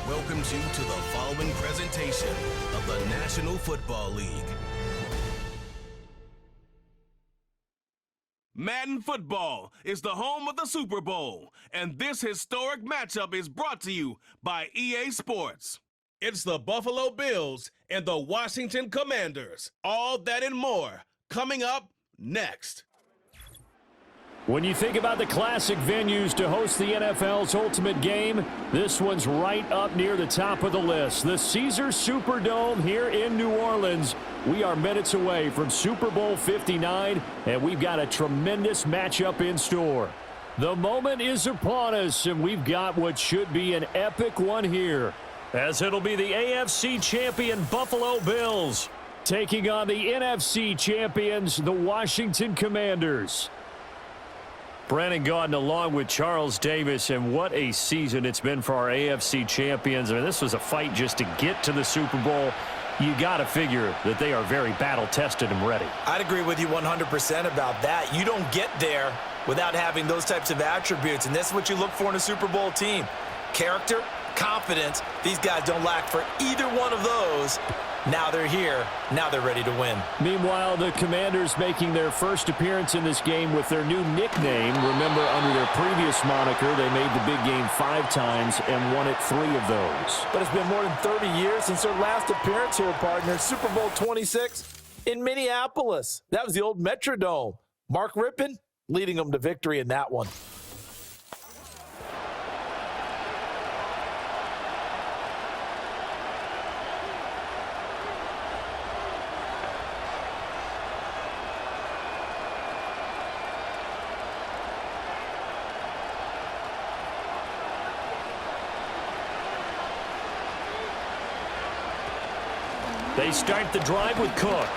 welcomes you to the following presentation of the National Football League. Madden Football is the home of the Super Bowl, and this historic matchup is brought to you by EA Sports. It's the Buffalo Bills and the Washington Commanders. All that and more coming up next. When you think about the classic venues to host the NFL's ultimate game, this one's right up near the top of the list. The Caesars Superdome here in New Orleans. We are minutes away from Super Bowl 59, and we've got a tremendous matchup in store. The moment is upon us, and we've got what should be an epic one here, as it'll be the AFC champion Buffalo Bills taking on the NFC champions, the Washington Commanders. Brandon Gaudin along with Charles Davis, and what a season it's been for our AFC champions. I mean, this was a fight just to get to the Super Bowl. You got to figure that they are very battle-tested and ready. I'd agree with you 100% about that. You don't get there without having those types of attributes, and that's what you look for in a Super Bowl team. Character, confidence. These guys don't lack for either one of those. Now they're here. Now they're ready to win. Meanwhile, the Commanders making their first appearance in this game with their new nickname. Remember, under their previous moniker, they made the big game 5 times and won it 3 of those. But it's been more than 30 years since their last appearance here, partner. Super Bowl 26 in Minneapolis. That was the old Metrodome. Mark Rippon leading them to victory in that one. They start the drive with Cook.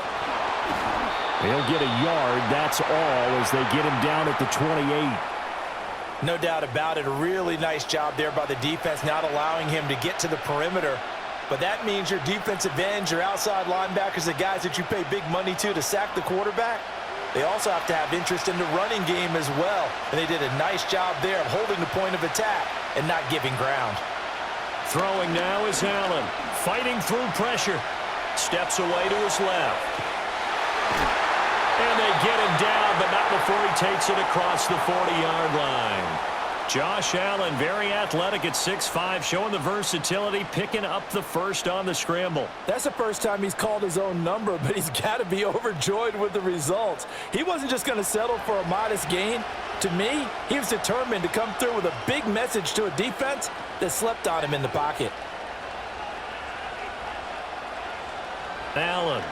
He'll get a yard, that's all, as they get him down at the 28. No doubt about it. A really nice job there by the defense, not allowing him to get to the perimeter. But that means your defensive ends, your outside linebackers, the guys that you pay big money to sack the quarterback, they also have to have interest in the running game as well. And they did a nice job there of holding the point of attack and not giving ground. Throwing now is Allen, fighting through pressure. Steps away to his left. And they get him down, but not before he takes it across the 40-yard line. Josh Allen, very athletic at 6'5", showing the versatility, picking up the first on the scramble. That's the first time he's called his own number, but he's got to be overjoyed with the results. He wasn't just going to settle for a modest gain. To me, he was determined to come through with a big message to a defense that slept on him in the pocket. Allen.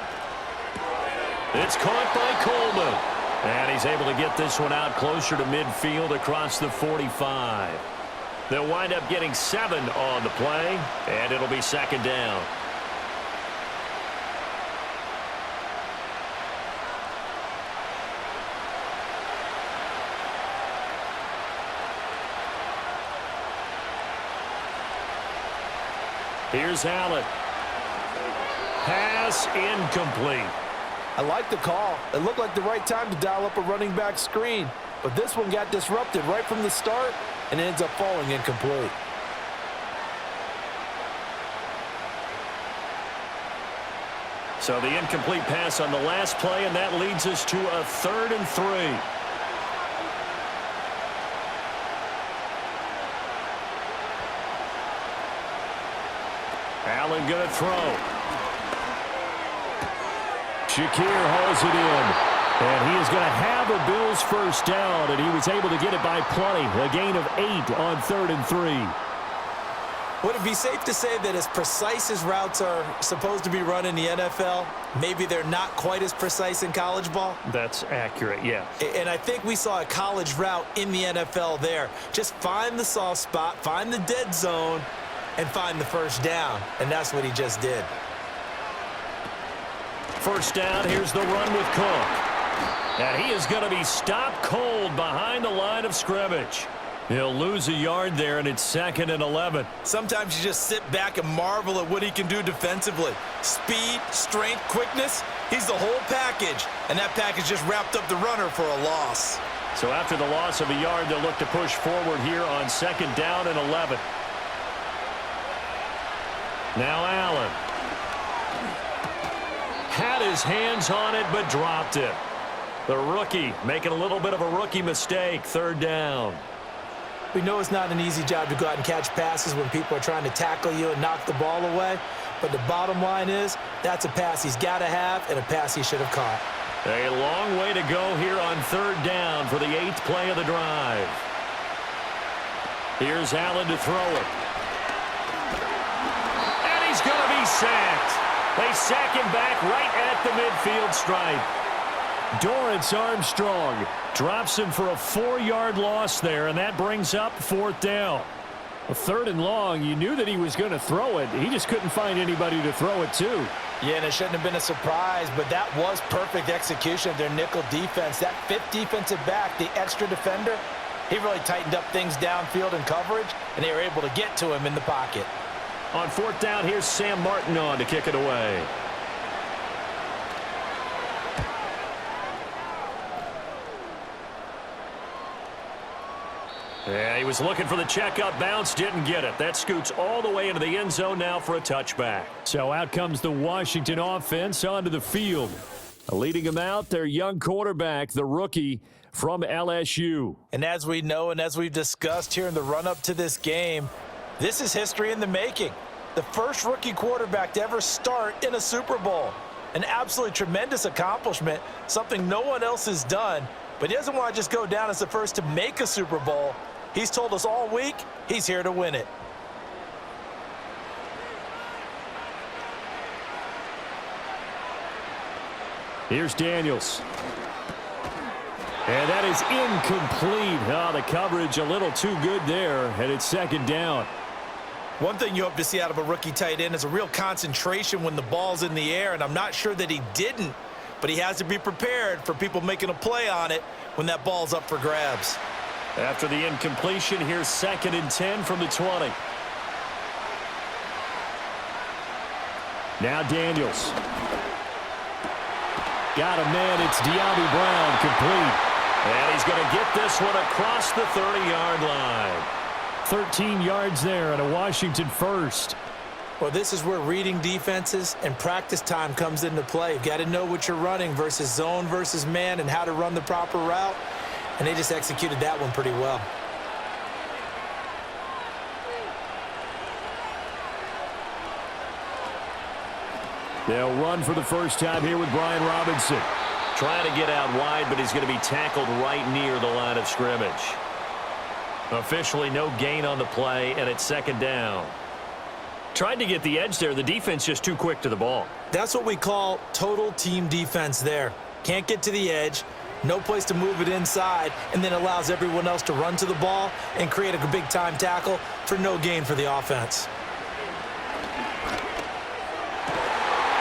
It's caught by Coleman. And he's able to get this one out closer to midfield across the 45. They'll wind up getting 7 on the play, and it'll be second down. Here's Allen. Pass incomplete. I like the call. It looked like the right time to dial up a running back screen. But this one got disrupted right from the start and ends up falling incomplete. So the incomplete pass on the last play, and that leads us to a 3rd and 3. Allen going to throw. Shakir hauls it in, and he is going to have a Bills first down, and he was able to get it by plenty. A gain of 8 on 3rd and 3. Would it be safe to say that as precise as routes are supposed to be run in the NFL, maybe they're not quite as precise in college ball? That's accurate, yeah. And I think we saw a college route in the NFL there. Just find the soft spot, find the dead zone, and find the first down, and that's what he just did. First down, here's the run with Cook. And he is going to be stopped cold behind the line of scrimmage. He'll lose a yard there, and it's 2nd and 11. Sometimes you just sit back and marvel at what he can do defensively. Speed, strength, quickness, he's the whole package. And that package just wrapped up the runner for a loss. So after the loss of a yard, they'll look to push forward here on 2nd down and 11. Now Allen. Had his hands on it, but dropped it. The rookie making a little bit of a rookie mistake. Third down. We know it's not an easy job to go out and catch passes when people are trying to tackle you and knock the ball away. But the bottom line is, that's a pass he's got to have and a pass he should have caught. A long way to go here on third down for the 8th play of the drive. Here's Allen to throw it. And he's going to be sacked. They sack him back right at the midfield stripe. Dorrance Armstrong drops him for a 4-yard loss there, and that brings up 4th down. A 3rd and long, you knew that he was going to throw it. He just couldn't find anybody to throw it to. Yeah, and it shouldn't have been a surprise, but that was perfect execution of their nickel defense. That 5th defensive back, the extra defender, he really tightened up things downfield in coverage, and they were able to get to him in the pocket. On 4th down, here's Sam Martin on to kick it away. Yeah, he was looking for the checkup bounce, didn't get it. That scoots all the way into the end zone now for a touchback. So out comes the Washington offense onto the field. Leading them out, their young quarterback, the rookie from LSU. And as we know and as we've discussed here in the run-up to this game, this is history in the making. The first rookie quarterback to ever start in a Super Bowl. An absolutely tremendous accomplishment, something no one else has done. But he doesn't want to just go down as the first to make a Super Bowl. He's told us all week he's here to win it. Here's Daniels. And that is incomplete. Oh, the coverage a little too good there, and it's 2nd down. One thing you hope to see out of a rookie tight end is a real concentration when the ball's in the air, and I'm not sure that he didn't, but he has to be prepared for people making a play on it when that ball's up for grabs. After the incompletion, here's 2nd and 10 from the 20. Now Daniels. Got a man, it's De'Ami Brown, complete. And he's going to get this one across the 30-yard line. 13 yards there and a Washington first. Well, this is where reading defenses and practice time comes into play. You've got to know what you're running versus zone versus man and how to run the proper route. And they just executed that one pretty well. They'll run for the first time here with Brian Robinson. Trying to get out wide, but he's going to be tackled right near the line of scrimmage. Officially no gain on the play, and it's 2nd down. Tried to get the edge there. The defense just too quick to the ball. That's what we call total team defense there. Can't get to the edge, no place to move it inside, and then allows everyone else to run to the ball and create a big-time tackle for no gain for the offense.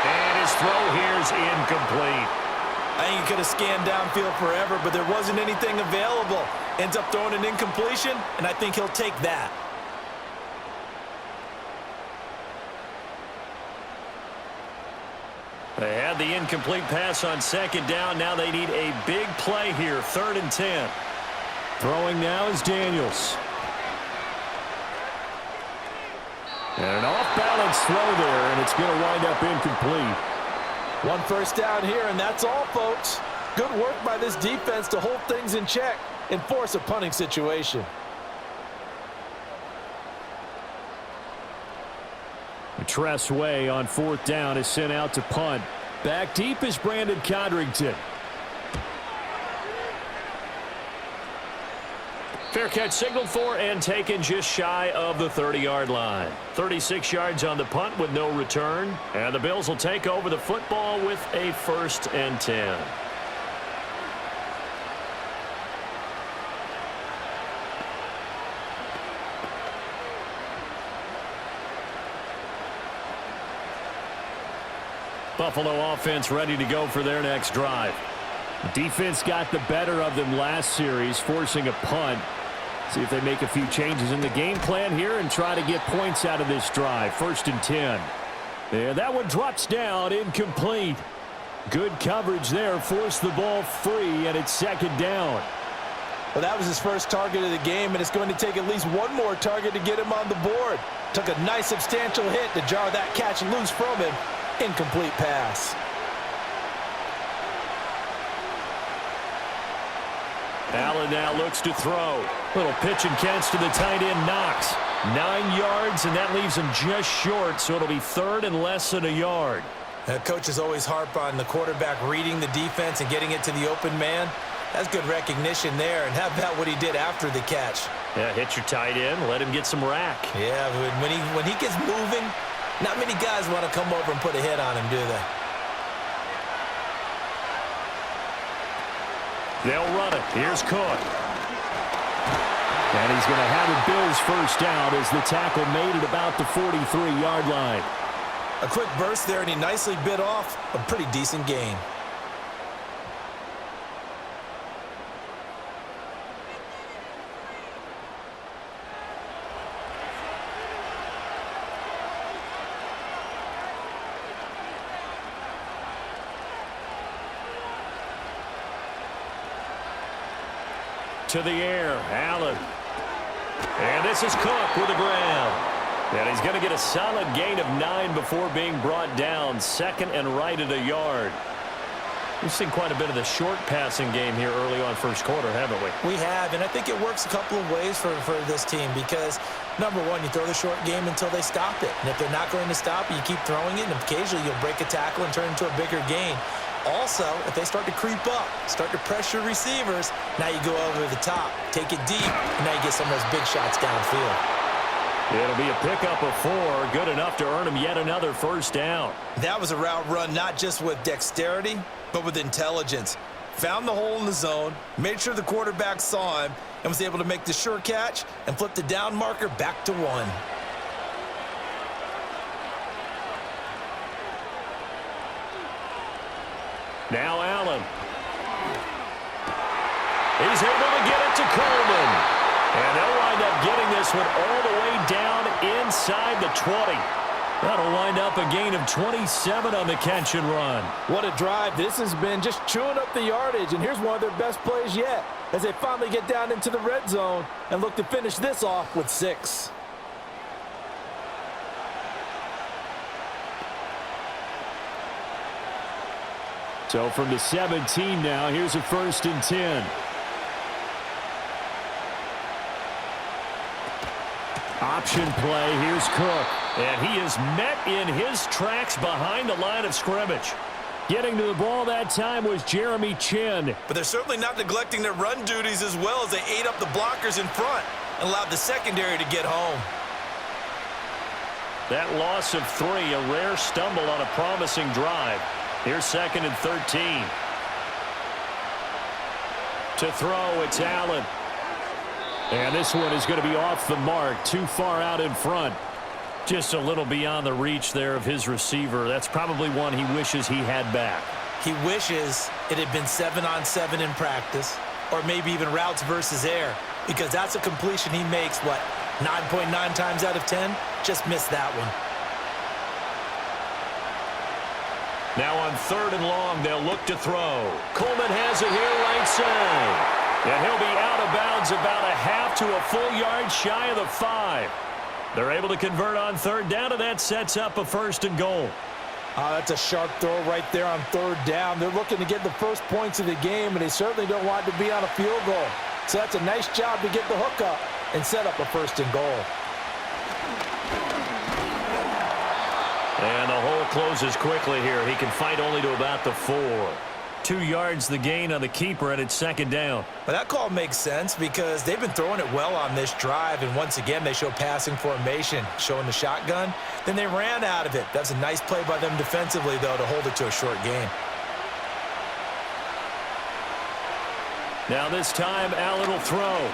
And his throw here's incomplete. I think he could have scanned downfield forever, but there wasn't anything available. Ends up throwing an incompletion, and I think he'll take that. They had the incomplete pass on 2nd down. Now they need a big play here, 3rd and 10. Throwing now is Daniels. And an off-balance throw there, and it's going to wind up incomplete. One first down here, and that's all, folks. Good work by this defense to hold things in check and force a punting situation. Tress Way on 4th down is sent out to punt. Back deep is Brandon Codrington. Fair catch signaled for and taken just shy of the 30-yard line. 36 yards on the punt with no return. And the Bills will take over the football with a 1st and 10. Buffalo offense ready to go for their next drive. Defense got the better of them last series, forcing a punt. See if they make a few changes in the game plan here and try to get points out of this drive. 1st and 10. And that one drops down, incomplete. Good coverage there, forced the ball free, and it's 2nd down. Well, that was his first target of the game, and it's going to take at least one more target to get him on the board. Took a nice substantial hit to jar that catch loose from him. Incomplete pass. Allen now looks to throw. Little pitch and catch to the tight end, Knox. 9 yards, and that leaves him just short, so it'll be third and less than a yard. Coaches always harp on the quarterback reading the defense and getting it to the open man. That's good recognition there, and how about what he did after the catch? Yeah, hit your tight end, let him get some rack. Yeah, when he gets moving, not many guys want to come over and put a hit on him, do they? They'll run it. Here's Cook. And he's going to have a Bills first down as the tackle made it about the 43-yard line. A quick burst there, and he nicely bit off a pretty decent gain. To the air, Allen. And this is Cook with the ground. And he's going to get a solid gain of 9 before being brought down. Second and right at a yard. We've seen quite a bit of the short passing game here early on first quarter, haven't we? We have, and I think it works a couple of ways for this team because, number one, you throw the short game until they stop it. And if they're not going to stop it, you keep throwing it, and occasionally you'll break a tackle and turn it into a bigger gain. Also, if they start to creep up, start to pressure receivers, now you go over the top, take it deep, and now you get some of those big shots downfield. It'll be a pickup of 4, good enough to earn him yet another first down. That was a route run not just with dexterity, but with intelligence. Found the hole in the zone, made sure the quarterback saw him, and was able to make the sure catch and flip the down marker back to 1. Now Allen. He's able to get it to Coleman. And they'll wind up getting this one all the way down inside the 20. That'll wind up a gain of 27 on the catch and run. What a drive. This has been just chewing up the yardage, and here's one of their best plays yet as they finally get down into the red zone and look to finish this off with 6. So from the 17 now, here's a 1st and 10. Option play, here's Cook. And he is met in his tracks behind the line of scrimmage. Getting to the ball that time was Jeremy Chin. But they're certainly not neglecting their run duties as well as they ate up the blockers in front and allowed the secondary to get home. That loss of 3, a rare stumble on a promising drive. Here's 2nd and 13. To throw, it's Allen. And this one is going to be off the mark, too far out in front. Just a little beyond the reach there of his receiver. That's probably one he wishes he had back. He wishes it had been 7-on-7 in practice, or maybe even routes versus air, because that's a completion he makes, 9.9 times out of 10? Just missed that one. Now on 3rd and long, they'll look to throw. Coleman has it here right side. And he'll be out of bounds about a half to a full yard shy of the 5. They're able to convert on 3rd down, and that sets up a 1st and goal. That's a sharp throw right there on 3rd down. They're looking to get the first points of the game, and they certainly don't want to be on a field goal. So that's a nice job to get the hook up and set up a 1st and goal. And the hole closes quickly here. He can fight only to about the 4. 2 yards the gain on the keeper, and it's 2nd down. But that call makes sense because they've been throwing it well on this drive, and once again they show passing formation, showing the shotgun. Then they ran out of it. That's a nice play by them defensively, though, to hold it to a short gain. Now this time Allen will throw.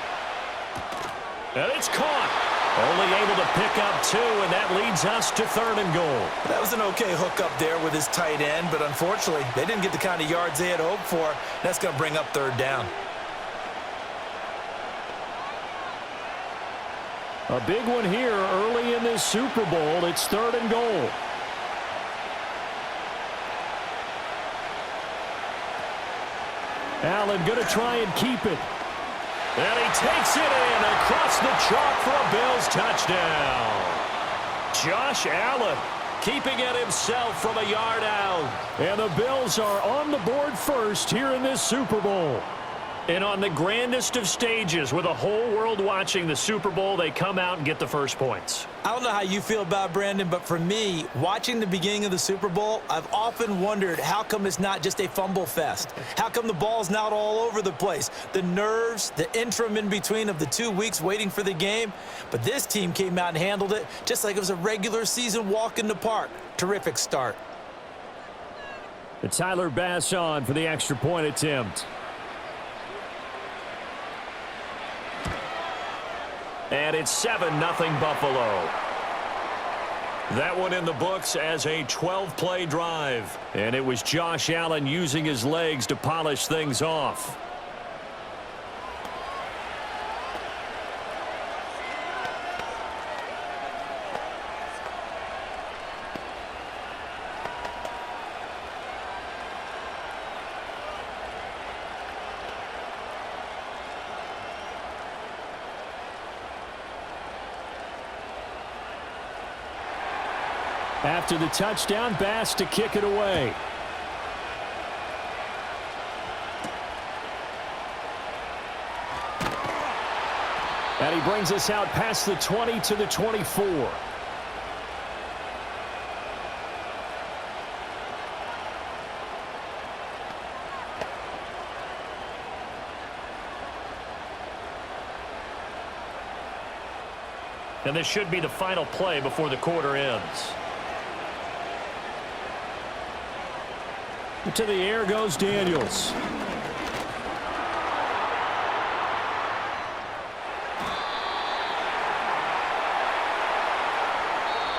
And it's caught. Only able to pick up 2, and that leads us to 3rd and goal. That was an okay hookup there with his tight end, but unfortunately, they didn't get the kind of yards they had hoped for. That's going to bring up 3rd down. A big one here early in this Super Bowl. It's 3rd and goal. Allen going to try and keep it. And he takes it in across the chalk for a Bills touchdown. Josh Allen keeping it himself from a yard out. And the Bills are on the board first here in this Super Bowl. And on the grandest of stages, with the whole world watching the Super Bowl, they come out and get the first points. I don't know how you feel about it, Brandon, but for me, watching the beginning of the Super Bowl, I've often wondered how come it's not just a fumble fest? How come the ball's not all over the place? The nerves, the interim in between of the 2 weeks waiting for the game. But this team came out and handled it just like it was a regular season walk in the park. Terrific start. And Tyler Bass on for the extra point attempt. And it's 7-0 Buffalo. That one in the books as a 12-play drive. And it was Josh Allen using his legs to polish things off. After the touchdown, Bass to kick it away. And he brings us out past the 20 to the 24. And this should be the final play before the quarter ends. To the air goes Daniels.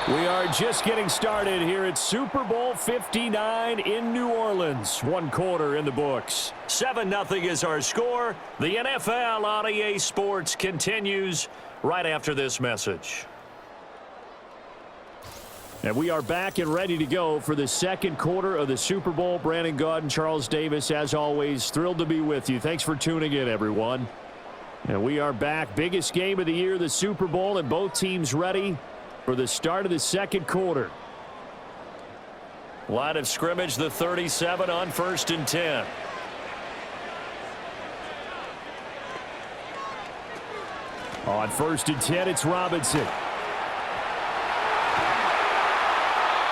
We are just getting started here at Super Bowl 59 in New Orleans. 1 quarter in the books. 7-0 is our score. The NFL on EA Sports continues right after this message. And we are back and ready to go for the second quarter of the Super Bowl. Brandon Gaudin, Charles Davis, as always, thrilled to be with you. Thanks for tuning in, everyone. And we are back. Biggest game of the year, the Super Bowl, and both teams ready for the start of the second quarter. Line of scrimmage, the 37 on 1st and 10. On 1st and 10, it's Robinson.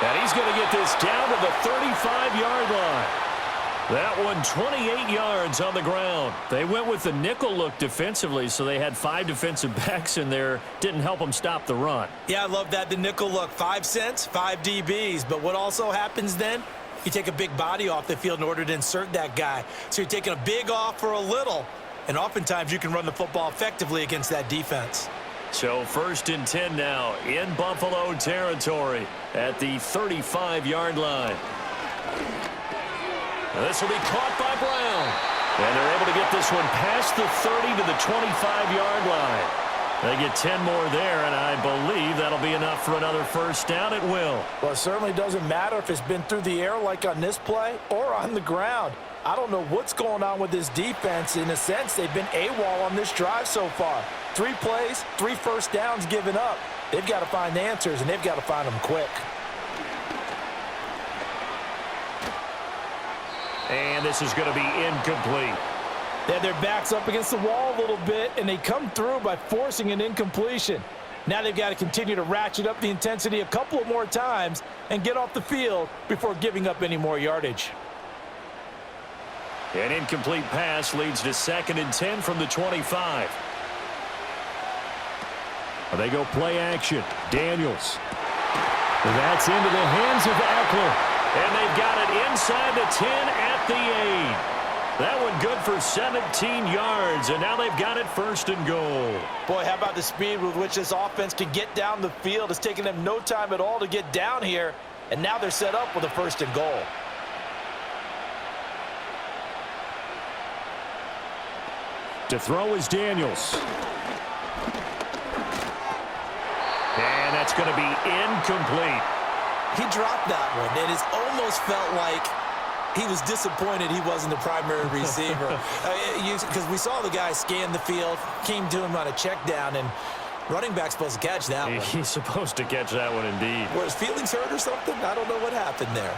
And he's going to get this down to the 35-yard line. That one 28 yards on the ground. They went with the nickel look defensively, so they had 5 defensive backs in there. Didn't help them stop the run. Yeah, I love that, the nickel look. 5 cents, 5 DBs. But what also happens then? You take a big body off the field in order to insert that guy. So you're taking a big off for a little. And oftentimes you can run the football effectively against that defense. So 1st and 10 now in Buffalo territory at the 35-yard line. And this will be caught by Brown. And they're able to get this one past the 30 to the 25-yard line. They get 10 more there, and I believe that'll be enough for another first down. It will. Well, it certainly doesn't matter if it's been through the air like on this play or on the ground. I don't know what's going on with this defense. In a sense, they've been AWOL on this drive so far. 3 plays, 3 first downs given up. They've got to find answers, and they've got to find them quick. And this is going to be incomplete. They had their backs up against the wall a little bit, and they come through by forcing an incompletion. Now they've got to continue to ratchet up the intensity a couple of more times and get off the field before giving up any more yardage. An incomplete pass leads to 2nd and 10 from the 25. They go play action. Daniels. That's into the hands of Eckler. And they've got it inside the 10 at the 8. That one good for 17 yards, and now they've got it 1st and goal. Boy, how about the speed with which this offense can get down the field? It's taken them no time at all to get down here, and now they're set up with a 1st and goal. To throw is Daniels. And that's going to be incomplete. He dropped that one. It has almost felt like he was disappointed he wasn't the primary receiver. Because we saw the guy scan the field, came to him on a check down, and running back's supposed to catch that one. He's supposed to catch that one indeed. Were his feelings hurt or something? I don't know what happened there.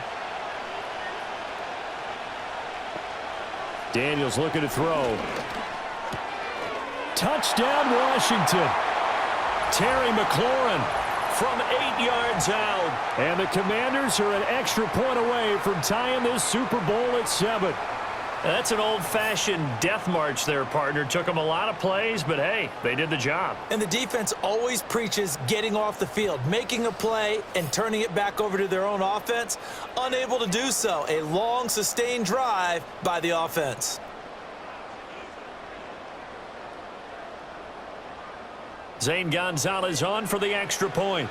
Daniels looking to throw. Touchdown, Washington. Terry McLaurin from 8 yards out. And the Commanders are an extra point away from tying this Super Bowl at 7. That's an old-fashioned death march there, partner. Took them a lot of plays, but hey, they did the job. And the defense always preaches getting off the field, making a play, and turning it back over to their own offense. Unable to do so. A long, sustained drive by the offense. Zane Gonzalez on for the extra point.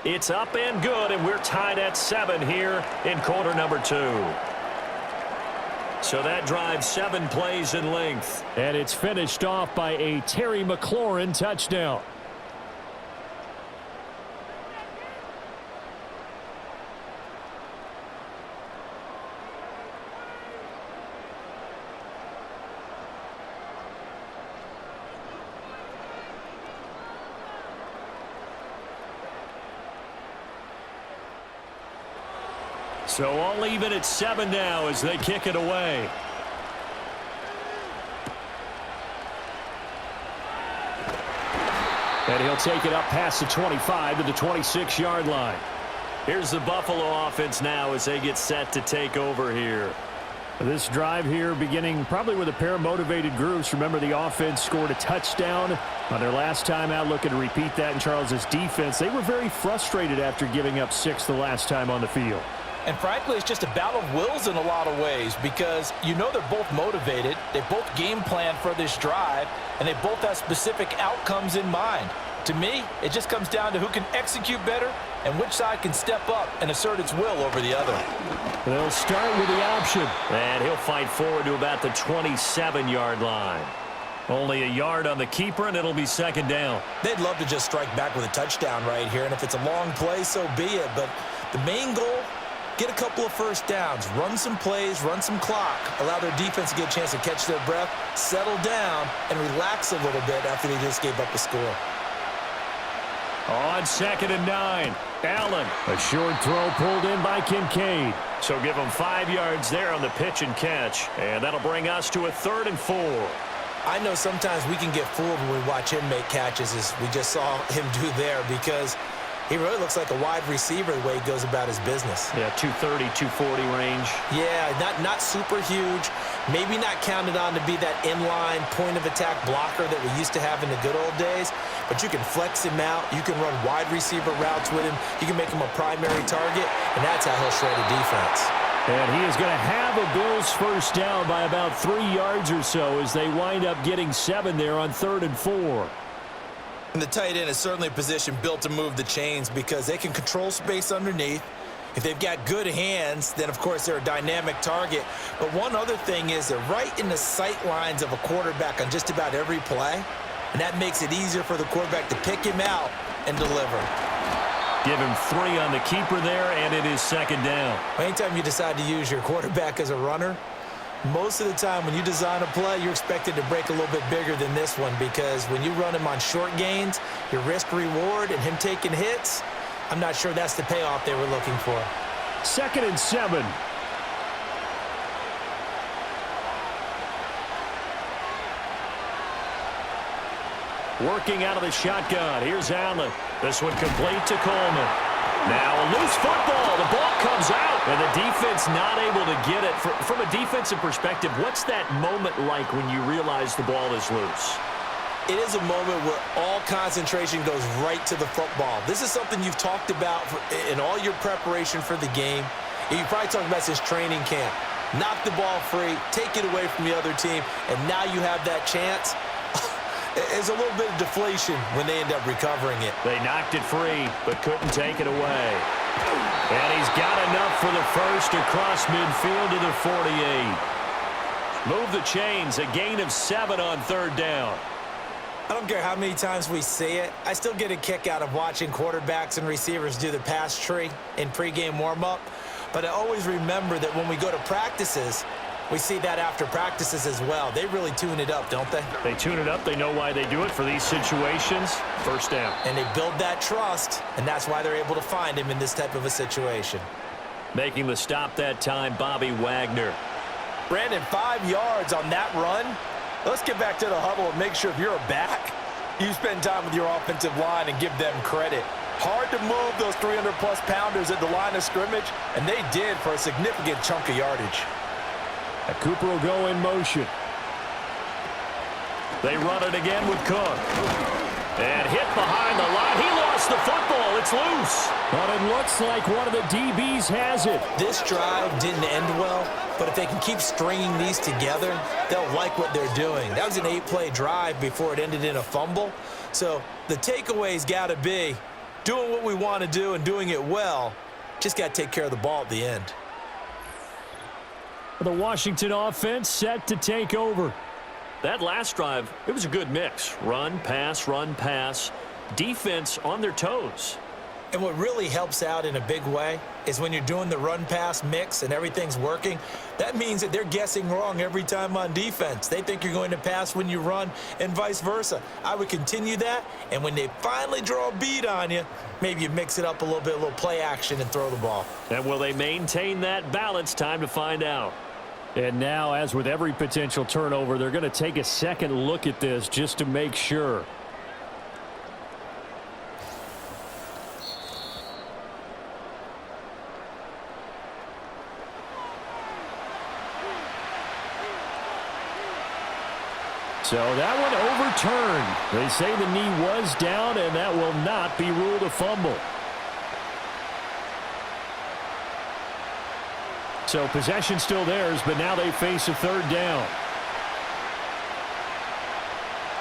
It's up and good, and we're tied at 7 here in quarter number 2. So that drives 7 plays in length. And it's finished off by a Terry McLaurin touchdown. So all even at 7 now as they kick it away. And he'll take it up past the 25 to the 26-yard line. Here's the Buffalo offense now as they get set to take over here. This drive here beginning probably with a pair of motivated groups. Remember, the offense scored a touchdown on their last time out. Looking to repeat that in Charles's defense. They were very frustrated after giving up 6 the last time on the field. And frankly, it's just a battle of wills in a lot of ways because you know they're both motivated. They both game plan for this drive, and they both have specific outcomes in mind. To me, it just comes down to who can execute better and which side can step up and assert its will over the other. They'll start with the option. And he'll fight forward to about the 27-yard line. Only a yard on the keeper, and it'll be 2nd down. They'd love to just strike back with a touchdown right here, and if it's a long play, so be it. But the main goal, get a couple of first downs, run some plays, run some clock, allow their defense to get a chance to catch their breath, settle down, and relax a little bit after they just gave up a score. On 2nd and 9, Allen. A short throw pulled in by Kincaid. So give him 5 yards there on the pitch and catch. And that'll bring us to a 3rd and 4. I know sometimes we can get fooled when we watch him make catches, as we just saw him do there, because he really looks like a wide receiver the way he goes about his business. Yeah, 230, 240 range. Yeah, not super huge. Maybe not counted on to be that inline point-of-attack blocker that we used to have in the good old days. But you can flex him out. You can run wide receiver routes with him. You can make him a primary target, and that's how he'll shred a defense. And he is going to have a Bills first down by about 3 yards or so as they wind up getting 7 there on 3rd and 4. And the tight end is certainly a position built to move the chains because they can control space underneath. If they've got good hands, then, of course, they're a dynamic target. But one other thing is they're right in the sight lines of a quarterback on just about every play, and that makes it easier for the quarterback to pick him out and deliver. Give him 3 on the keeper there, and it is 2nd down. Anytime you decide to use your quarterback as a runner, most of the time when you design a play, you're expected to break a little bit bigger than this one because when you run him on short gains, your risk-reward and him taking hits, I'm not sure that's the payoff they were looking for. 2nd and 7. Working out of the shotgun. Here's Allen. This one complete to Coleman. Now a loose football. The ball comes out. And the defense not able to get it. From a defensive perspective, what's that moment like when you realize the ball is loose? It is a moment where all concentration goes right to the football. This is something you've talked about in all your preparation for the game. And you probably talked about since training camp. Knock the ball free, take it away from the other team, and now you have that chance. There's a little bit of deflation when they end up recovering it. They knocked it free, but couldn't take it away. And he's got enough for the first across midfield to the 48. Move the chains, a gain of 7 on 3rd down. I don't care how many times we see it. I still get a kick out of watching quarterbacks and receivers do the pass tree in pregame warm-up. But I always remember that when we go to practices, we see that after practices as well. They really tune it up, don't they? They tune it up. They know why they do it for these situations. First down. And they build that trust, and that's why they're able to find him in this type of a situation. Making the stop that time, Bobby Wagner. Brandon, 5 yards on that run. Let's get back to the huddle and make sure if you're a back, you spend time with your offensive line and give them credit. Hard to move those 300-plus pounders at the line of scrimmage, and they did for a significant chunk of yardage. Cooper will go in motion. They run it again with Cook. And hit behind the line. He lost the football. It's loose. But it looks like one of the DBs has it. This drive didn't end well, but if they can keep stringing these together, they'll like what they're doing. That was an 8-play drive before it ended in a fumble. So the takeaway's got to be doing what we want to do and doing it well. Just got to take care of the ball at the end. The Washington offense set to take over. That last drive, it was a good mix. Run, pass, defense on their toes. And what really helps out in a big way is when you're doing the run-pass mix and everything's working, that means that they're guessing wrong every time on defense. They think you're going to pass when you run and vice versa. I would continue that, and when they finally draw a beat on you, maybe you mix it up a little bit, a little play action and throw the ball. And will they maintain that balance? Time to find out. And now, as with every potential turnover, they're going to take a second look at this just to make sure. So that one overturned. They say the knee was down, and that will not be ruled a fumble. So possession still theirs, but now they face a third down.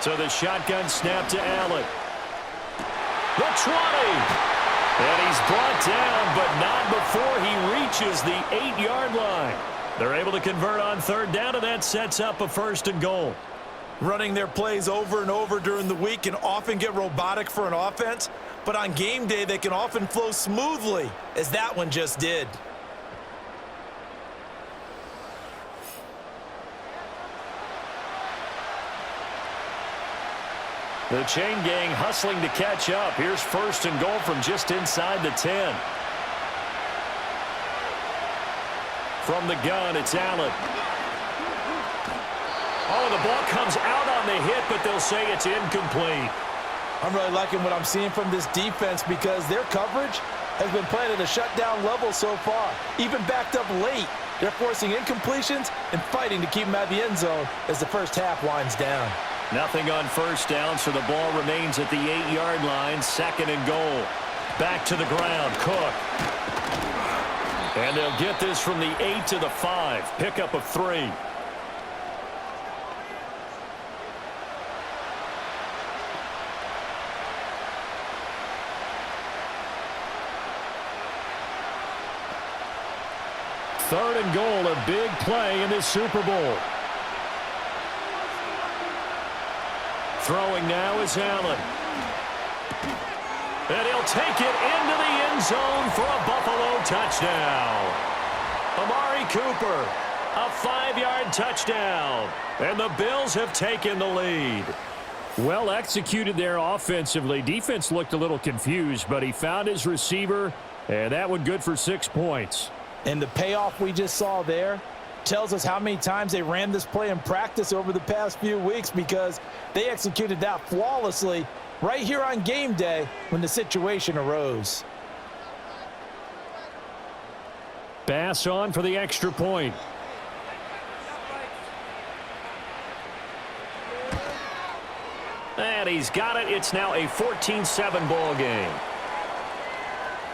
So the shotgun snap to Allen. The 20. And he's brought down, but not before he reaches the 8-yard line. They're able to convert on third down, and that sets up a 1st and goal. Running their plays over and over during the week can often get robotic for an offense, but on game day they can often flow smoothly, as that one just did. The chain gang hustling to catch up. Here's 1st and goal from just inside the 10. From the gun, it's Allen. Oh, the ball comes out on the hit, but they'll say it's incomplete. I'm really liking what I'm seeing from this defense because their coverage has been playing at a shutdown level so far. Even backed up late, they're forcing incompletions and fighting to keep them out of the end zone as the first half winds down. Nothing on 1st down, so the ball remains at the 8-yard line. 2nd and goal. Back to the ground, Cook. And they'll get this from the 8 to the 5. Pickup of 3. Third and goal, a big play in this Super Bowl. Throwing now is Allen. And he'll take it into the end zone for a Buffalo touchdown. Amari Cooper, a 5-yard touchdown. And the Bills have taken the lead. Well executed there offensively. Defense looked a little confused, but he found his receiver, and that one good for 6 points. And the payoff we just saw there tells us how many times they ran this play in practice over the past few weeks because they executed that flawlessly right here on game day when the situation arose. Pass on for the extra point. And he's got it. It's now a 14-7 ball game.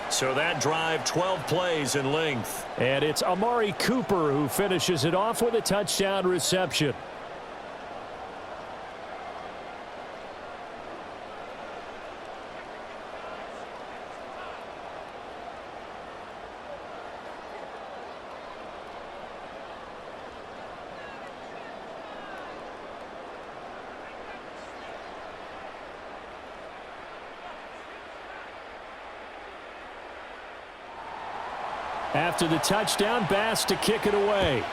So that drive, 12 plays in length. And it's Amari Cooper who finishes it off with a touchdown reception. After the touchdown, Bass to kick it away.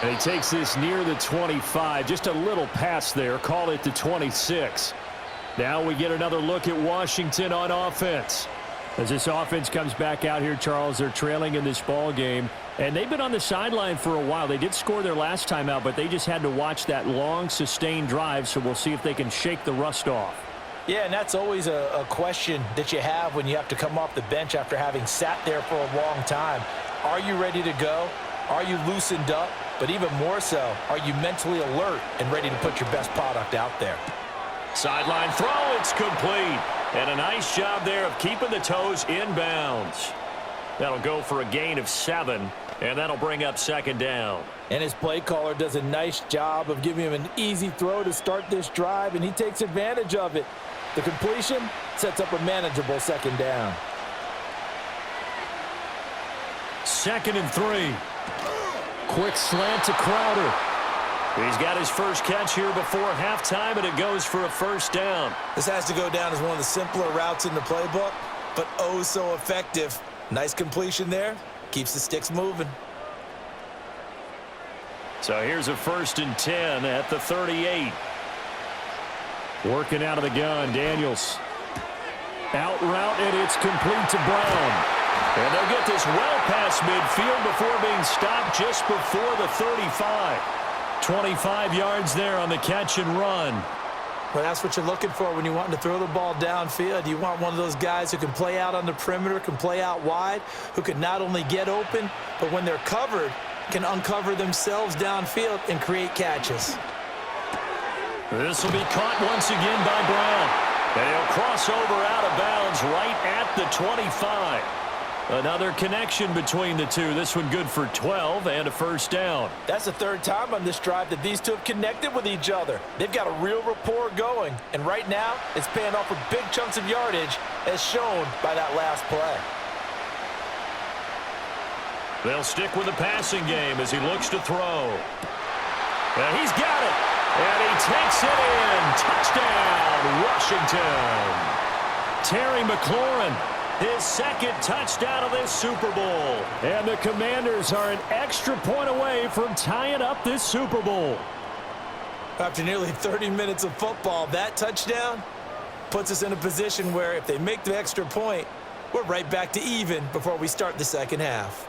And he takes this near the 25. Just a little pass there. Call it the 26. Now we get another look at Washington on offense. As this offense comes back out here, Charles, they're trailing in this ball game. And they've been on the sideline for a while. They did score their last time out, but they just had to watch that long, sustained drive. So we'll see if they can shake the rust off. Yeah, and that's always a question that you have when you have to come off the bench after having sat there for a long time. Are you ready to go? Are you loosened up? But even more so, are you mentally alert and ready to put your best product out there? Sideline throw, it's complete. And a nice job there of keeping the toes inbounds. That'll go for a gain of 7, and that'll bring up second down. And his play caller does a nice job of giving him an easy throw to start this drive, and he takes advantage of it. The completion sets up a manageable second down. 2nd and 3. Quick slant to Crowder. He's got his first catch here before halftime, and it goes for a first down. This has to go down as one of the simpler routes in the playbook, but oh so effective. Nice completion there. Keeps the sticks moving. So here's a 1st and 10 at the 38. Working out of the gun, Daniels. Out route, and it's complete to Brown. And they'll get this well past midfield before being stopped just before the 35. 25 yards there on the catch and run. Well, that's what you're looking for when you're wanting to throw the ball downfield. You want one of those guys who can play out on the perimeter, can play out wide, who can not only get open, but when they're covered, can uncover themselves downfield and create catches. This will be caught once again by Brown. And he'll cross over out of bounds right at the 25. Another connection between the two. This one good for 12 and a first down. That's the 3rd time on this drive that these two have connected with each other. They've got a real rapport going. And right now, it's paying off with big chunks of yardage as shown by that last play. They'll stick with the passing game as he looks to throw. And he's got it. And he takes it in. Touchdown, Washington. Terry McLaurin. His 2nd touchdown of this Super Bowl. And the Commanders are an extra point away from tying up this Super Bowl. After nearly 30 minutes of football, that touchdown puts us in a position where if they make the extra point, we're right back to even before we start the second half.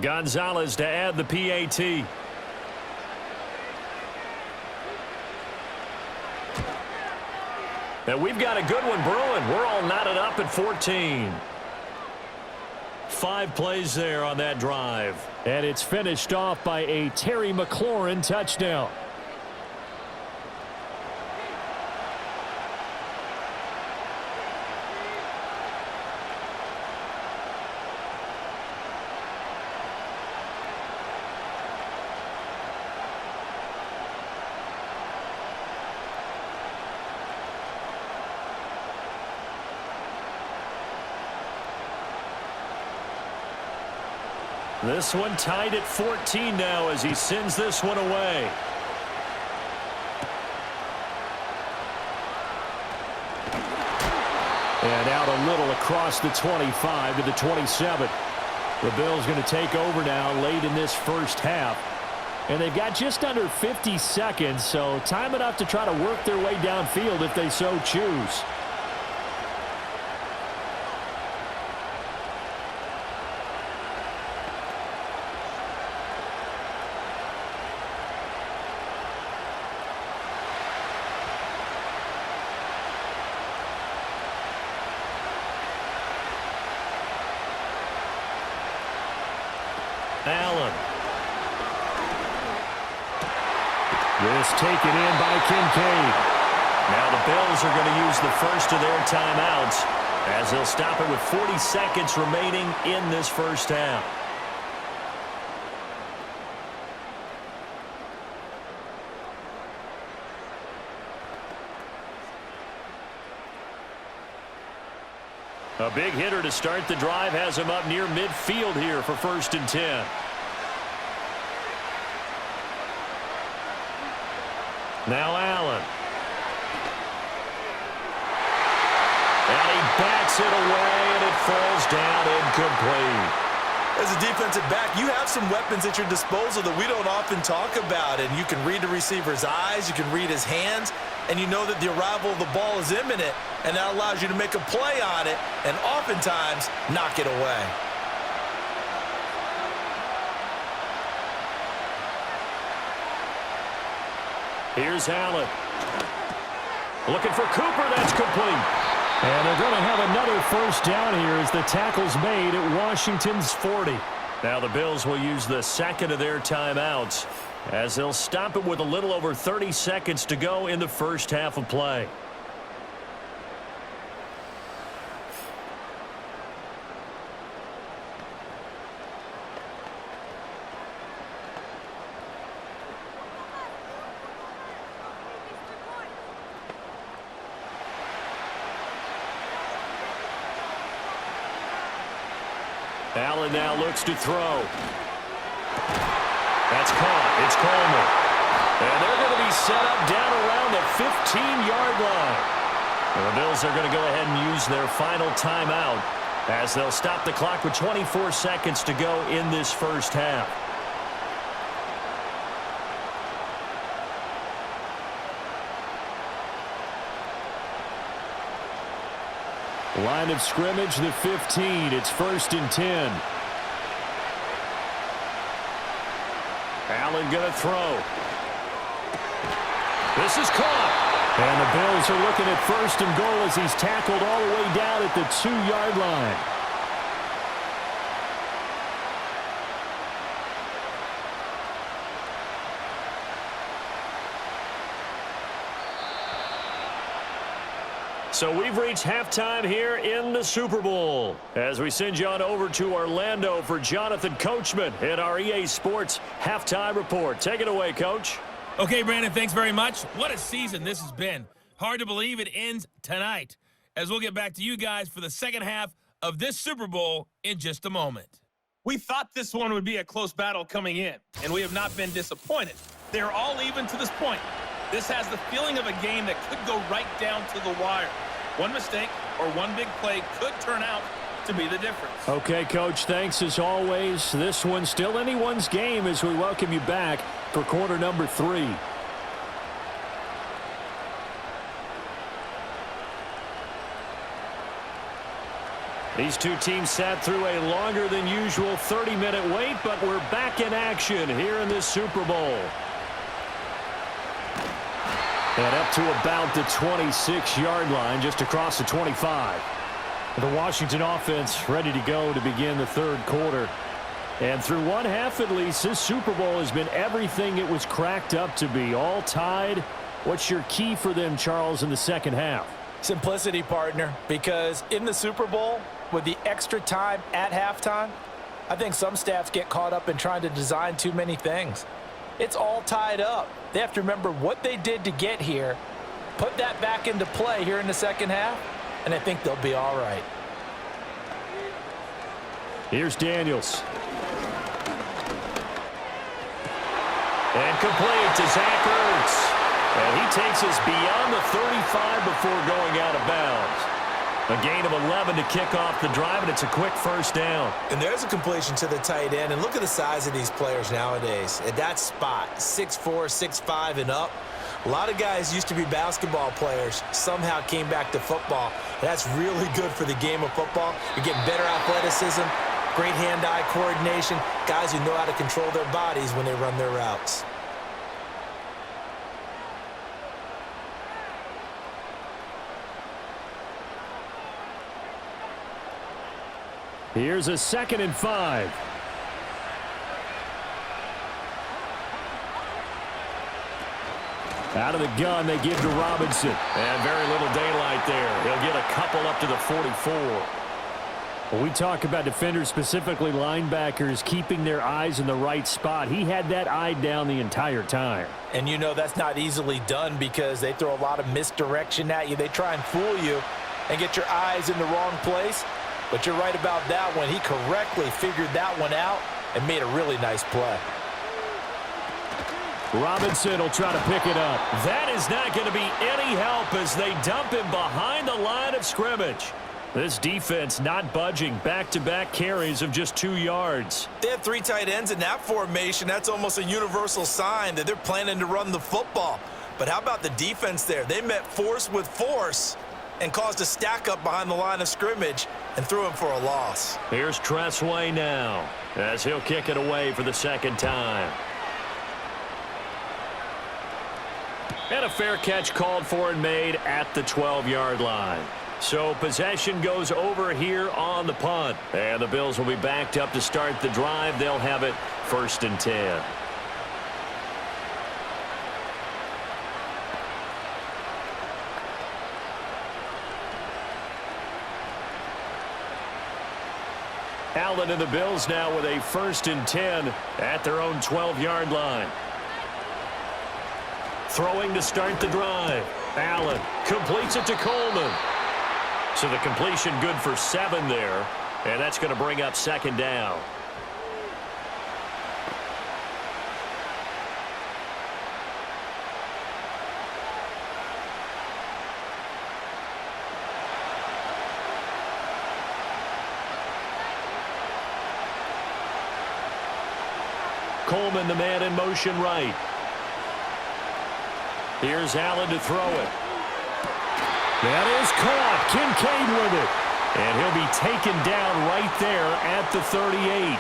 Gonzalez to add the PAT. And we've got a good one brewing. We're all knotted up at 14. 5 plays there on that drive. And it's finished off by a Terry McLaurin touchdown. This one tied at 14 now as he sends this one away. And out a little across the 25 to the 27. The Bills going to take over now late in this first half. And they've got just under 50 seconds, so time enough to try to work their way downfield if they so choose. Allen. This taken in by Kincaid. Now the Bills are going to use the first of their timeouts as they'll stop it with 40 seconds remaining in this first half. A big hitter to start the drive has him up near midfield here for 1st and 10. Now Allen. And he bats it away, and it falls down incomplete. As a defensive back, you have some weapons at your disposal that we don't often talk about. And you can read the receiver's eyes, you can read his hands, and you know that the arrival of the ball is imminent, and that allows you to make a play on it and oftentimes knock it away. Here's Allen. Looking for Cooper. That's complete. And they're going to have another 1st down here as the tackle's made at Washington's 40. Now the Bills will use the 2nd of their timeouts as they'll stop it with a little over 30 seconds to go in the 1st half of play. Allen now looks to throw. That's caught. It's Coleman. And they're going to be set up down around the 15-yard line. And the Bills are going to go ahead and use their final timeout as they'll stop the clock with 24 seconds to go in this 1st half. Line of scrimmage, the 15. It's 1st and 10. Allen going to throw. This is caught. And the Bills are looking at 1st and goal as he's tackled all the way down at the 2-yard line. So we've reached halftime here in the Super Bowl as we send you on over to Orlando for Jonathan Coachman in our EA Sports Halftime Report. Take it away, Coach. Okay, Brandon, thanks very much. What a season this has been. Hard to believe it ends tonight, as we'll get back to you guys for the 2nd half of this Super Bowl in just a moment. We thought this one would be a close battle coming in, and we have not been disappointed. They're all even to this point. This has the feeling of a game that could go right down to the wire. One mistake or one big play could turn out to be the difference. Okay, Coach, thanks as always. This one's still anyone's game as we welcome you back for quarter number 3. These two teams sat through a longer than usual 30-minute wait, but we're back in action here in this Super Bowl. And up to about the 26-yard line, just across the 25. The Washington offense ready to go to begin the 3rd quarter. And through one half at least, this Super Bowl has been everything it was cracked up to be. All tied. What's your key for them, Charles, in the 2nd half? Simplicity, partner, because in the Super Bowl, with the extra time at halftime, I think some staffs get caught up in trying to design too many things. It's all tied up. They have to remember what they did to get here, put that back into play here in the 2nd half, and I think they'll be all right. Here's Daniels. And complete to Zach Ertz. And he takes us beyond the 35 before going out of bounds. A gain of 11 to kick off the drive, and it's a quick 1st down. And there's a completion to the tight end. And look at the size of these players nowadays. At that spot, 6'4", 6'5", and up. A lot of guys used to be basketball players, somehow came back to football. And that's really good for the game of football. You're getting better athleticism, great hand-eye coordination, guys who know how to control their bodies when they run their routes. Here's a 2nd and 5. Out of the gun, they give to Robinson. And very little daylight there. He'll get a couple up to the 44. When we talk about defenders, specifically linebackers, keeping their eyes in the right spot, he had that eye down the entire time. And you know that's not easily done because they throw a lot of misdirection at you. They try and fool you. and get your eyes in the wrong place. But you're right about that one. He correctly figured that one out and made a really nice play. Robinson will try to pick it up. That is not going to be any help as they dump him behind the line of scrimmage. This defense not budging. Back-to-back carries of just 2 yards. They have 3 tight ends in that formation. That's almost a universal sign that they're planning to run the football. But how about the defense there? They met force with force and caused a stack up behind the line of scrimmage and threw him for a loss. Here's Tressway now as he'll kick it away for the second time. And a fair catch called for and made at the 12-yard line. So possession goes over here on the punt. And the Bills will be backed up to start the drive. They'll have it 1st and 10. Allen and the Bills now with a 1st and 10 at their own 12-yard line. Throwing to start the drive. Allen completes it to Coleman. So the completion good for 7 there, and that's going to bring up 2nd down. Coleman, the man in motion right. Here's Allen to throw it. That is caught. Kincaid with it. And he'll be taken down right there at the 38.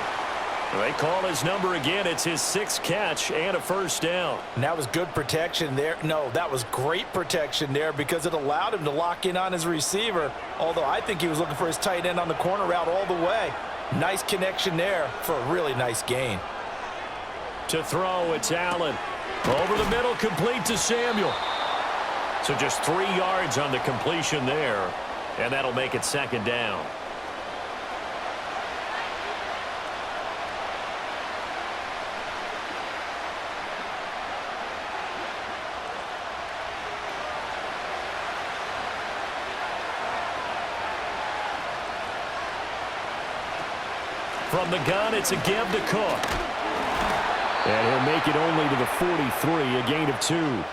They call his number again. It's his 6th catch and a 1st down. And that was good protection there. No, that was great protection there because it allowed him to lock in on his receiver, although I think he was looking for his tight end on the corner route all the way. Nice connection there for a really nice gain. To throw, it's Allen. Over the middle, complete to Samuel. So just 3 yards on the completion there, and that'll make it 2nd down. From the gun, it's a give to Cook. And he'll make it only to the 43, a gain of 2.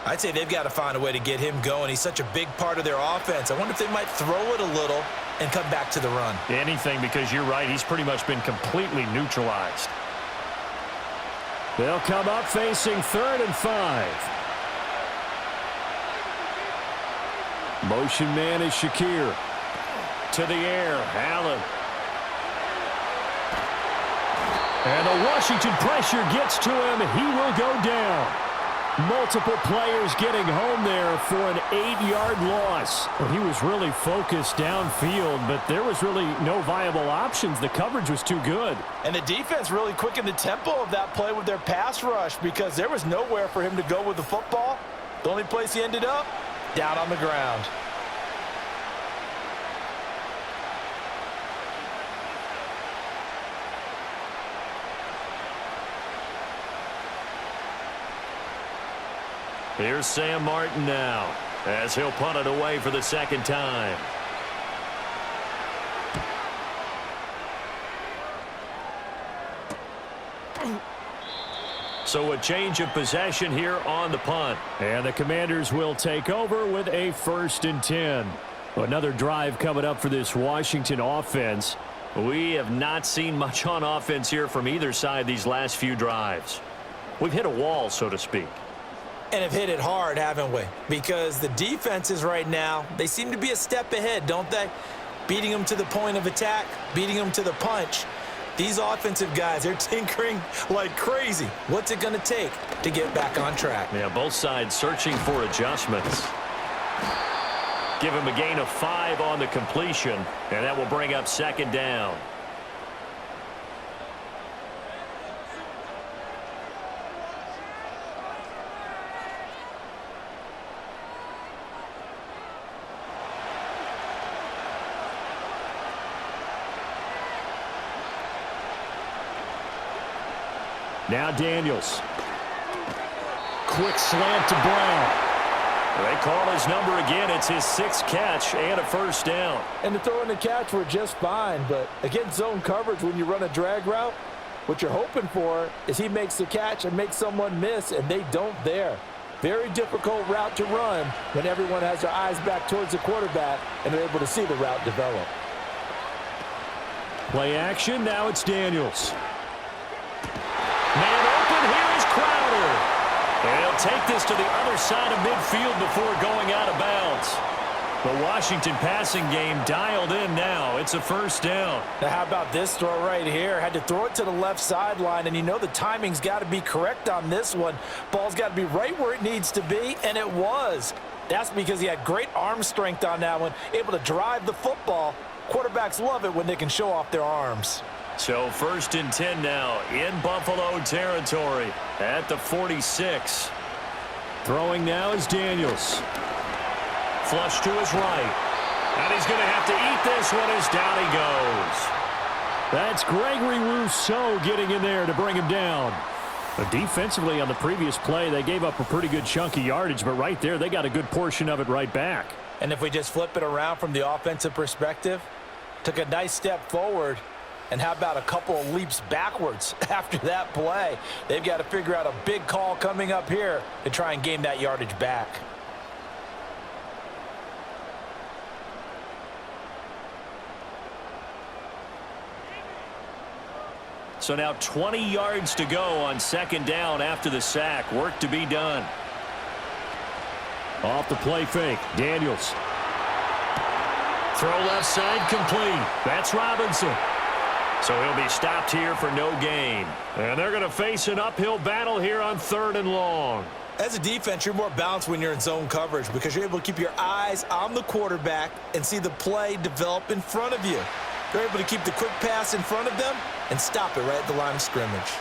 I'd say they've got to find a way to get him going. He's such a big part of their offense. I wonder if they might throw it a little and come back to the run. Anything, because you're right. He's pretty much been completely neutralized. They'll come up facing 3rd and 5. Motion man is Shakir. To the air, Allen. And the Washington pressure gets to him. He will go down. Multiple players getting home there for an 8-yard loss. Well, he was really focused downfield, but there was really no viable options. The coverage was too good. And the defense really quickened the tempo of that play with their pass rush because there was nowhere for him to go with the football. The only place he ended up, down on the ground. Here's Sam Martin now as he'll punt it away for the 2nd time. So a change of possession here on the punt. And the Commanders will take over with a 1st and 10. Another drive coming up for this Washington offense. We have not seen much on offense here from either side these last few drives. We've hit a wall, so to speak. And have hit it hard, haven't we? Because the defenses right now, they seem to be a step ahead, don't they? Beating them to the point of attack, beating them to the punch. These offensive guys, they're tinkering like crazy. What's it going to take to get back on track? Yeah, both sides searching for adjustments. Give him a gain of 5 on the completion, and that will bring up 2nd down. Now Daniels. Quick slant to Brown. They call his number again. It's his 6th catch and a first down. And the throw and the catch were just fine, but against zone coverage when you run a drag route, what you're hoping for is he makes the catch and makes someone miss, and they don't there. Very difficult route to run when everyone has their eyes back towards the quarterback and they're able to see the route develop. Play action, now it's Daniels. Man open, here is Crowder. And he'll take this to the other side of midfield before going out of bounds. The Washington passing game dialed in now. It's a first down. Now how about this throw right here? Had to throw it to the left sideline, and you know the timing's got to be correct on this one. Ball's got to be right where it needs to be, and it was. That's because he had great arm strength on that one, able to drive the football. Quarterbacks love it when they can show off their arms. So 1st and 10 now in Buffalo territory at the 46. Throwing now is Daniels. Flush to his right. And he's going to have to eat this one as down he goes. That's Gregory Rousseau getting in there to bring him down. But defensively on the previous play, they gave up a pretty good chunk of yardage, but right there they got a good portion of it right back. And if we just flip it around from the offensive perspective, took a nice step forward, and how about a couple of leaps backwards after that play? They've got to figure out a big call coming up here to try and gain that yardage back. So now 20 yards to go on 2nd down after the sack. Work to be done. Off the play fake, Daniels. Throw left side complete. That's Robinson. So he'll be stopped here for no gain. And they're going to face an uphill battle here on 3rd and long. As a defense, you're more balanced when you're in zone coverage because you're able to keep your eyes on the quarterback and see the play develop in front of you. They're able to keep the quick pass in front of them and stop it right at the line of scrimmage.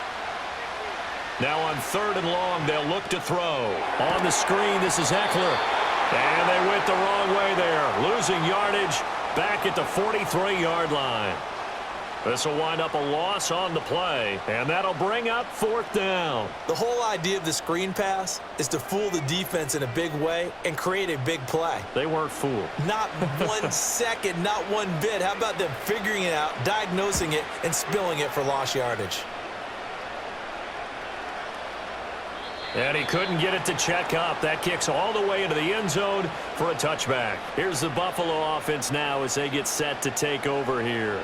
Now on 3rd and long, they'll look to throw. On the screen, this is Eckler. And they went the wrong way there. Losing yardage back at the 43-yard line. This will wind up a loss on the play, and that'll bring up 4th down. The whole idea of the screen pass is to fool the defense in a big way and create a big play. They weren't fooled. Not 1 second, not one bit. How about them figuring it out, diagnosing it, and spilling it for lost yardage? And he couldn't get it to check up. That kicks all the way into the end zone for a touchback. Here's the Buffalo offense now as they get set to take over here.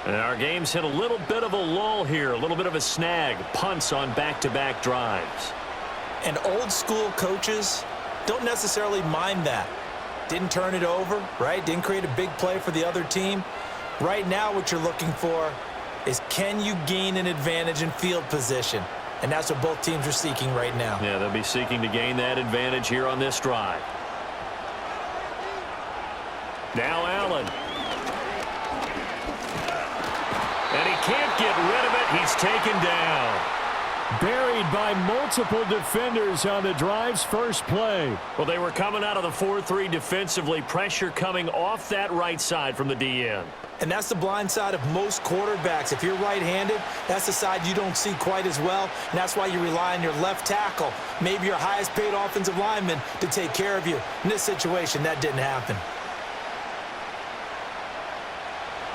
And our game's hit a little bit of a lull here, a little bit of a snag. Punts on back-to-back drives. And old school coaches don't necessarily mind that. Didn't turn it over, right? Didn't create a big play for the other team. Right now what you're looking for is can you gain an advantage in field position? And that's what both teams are seeking right now. Yeah, they'll be seeking to gain that advantage here on this drive. Now Allen. And he can't get rid of it. He's taken down. Buried by multiple defenders on the drive's first play. Well, they were coming out of the 4-3 defensively. Pressure coming off that right side from the DN. And that's the blind side of most quarterbacks. If you're right-handed, that's the side you don't see quite as well. And that's why you rely on your left tackle, maybe your highest-paid offensive lineman, to take care of you. In this situation, that didn't happen.